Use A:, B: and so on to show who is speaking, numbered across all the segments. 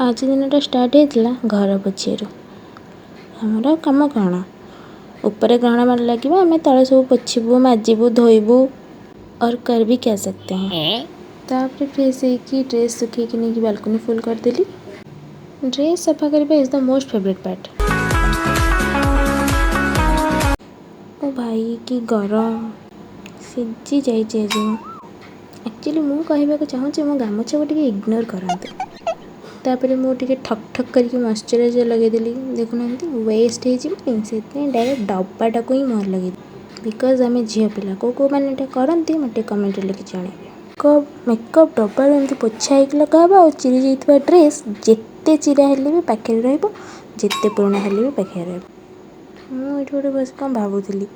A: आज दिनटा स्टार्ट होता घर पोछियारू। आमर कम कौन ऊपर ग्रहण मार लगे आम तले सब पोछबू माजिबू धोबू और कर भी क्या सकते हैं। तापर फ्रेश होगी ड्रेस सुखेक नहीं बालकनी फुल करदेली। ड्रेस सफा करने is the most favourite part. ओ भाई कि गरम सिझी जाइए। एक्चुअली मु कहवाक चाहूँगी मो गामुछा को टिके इग्नोर करते। तापर मुझे ठक ठक करके मॉइस्चराइजर लगेदेली। देखुना वेस्ट होती डायरेक्ट डब्बाटा को ही मुहर लगे बिकज आम झील पिला को मैंने करती मत कमेंट लिखी जन मेकअप डब्बा एमती पोछा होगी लगाब और चिरी जाइए ड्रेस जिते चिरा हेले भी पाखे जिते पुराणा हेले भी पाखे मुझे गोटे बस कौन भावुली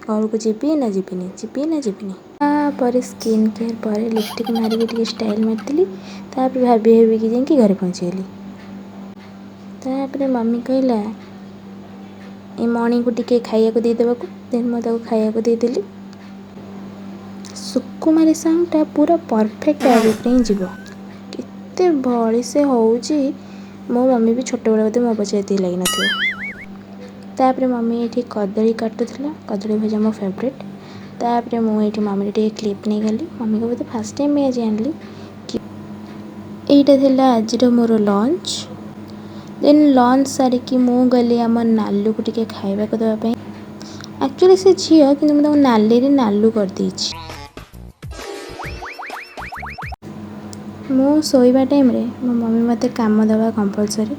A: घर को जीवी ना जीविनी तापर स्किन केयर पर लिपस्टिक मारिक स्टाइल मारती। तापर भाभी भाविकी जाकि घर पहुँचेली। तापर मम्मी कहला ए मणि को टिके खाइया देदेवा देन मुझे खाइया देदेली। सुकुमारी साउंडटा पूरा परफेक्ट आगे ही जीव केते भली से होउची। मो मम्मी भी छोट बेला बोधे मो पचे ये लगी न। तापर मम्मी ये कदली काटुला कदली भजा मो फेवरेट। तापर मुझे मम्मी टे क्लिप नहीं गली मम्मी को बोधे फास्ट टाइम आज आनली यहीटा थिला आज मोर लंच। देन लंच सारिकी मु गली आम नालू को टिके खाइबा देवाई। एक्चुअली से झील कि मुझे नाली नालू कर देछि। मु सोइबा टाइम रे मो मम्मी मते काम दवा कंपलसरी।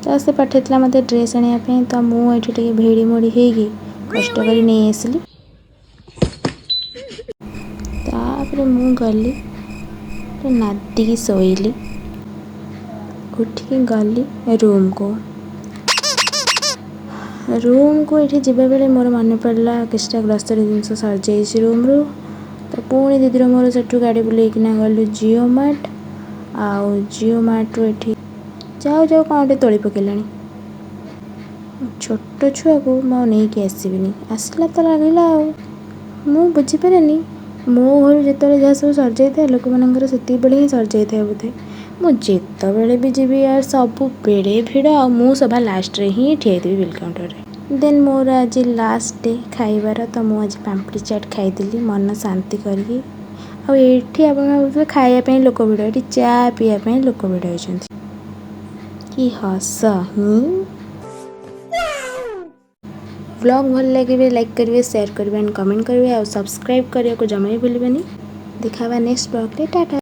A: तो से पठेला मते ड्रेस आने तो मुझे भिड़ी मोड़ी होगी कष्ट कर नहीं आसली। तापर मु गली नादी शोइली उठिकी गली रूम को ये जीवा बेले मोर मन पड़ा किसी ग्रोसरी जिनस सर जाइए रूम रू। तो पुणी दीदी मोर से गाड़ी बुलेकिना गलु जिओ मार्ट जिओ मार्ट रू जाऊ जाऊ कौन गोटे तोली पकेला छोट छुआ को नहीं आसबिनी आसला तो लगला मु बुझीपारे मो घर जिते जहाँ सब सर जाए लोक मानकर से ही सर जाए बोधे मुझे बेले भी जीवी यार सब बेड़े भिड़ आ सभा लास्ट रे ही ठियादी बिल काउंटर रे। देन मोर आज लास्ट डे खाइबार तो मुझे पाम्पड़ी चाट खाईदेली मन शांति करके। आप खायापी लोक भिड़ ये चा पीवाई लोक भिड़ होती कि हस ही। व्लॉग भल लगे लाइक करेंगे शेयर करेंगे एंड कमेंट करेंगे और सब्सक्राइब करने को जमा ही भूलें। देखा नेक्स्ट ब्लॉग टाटा।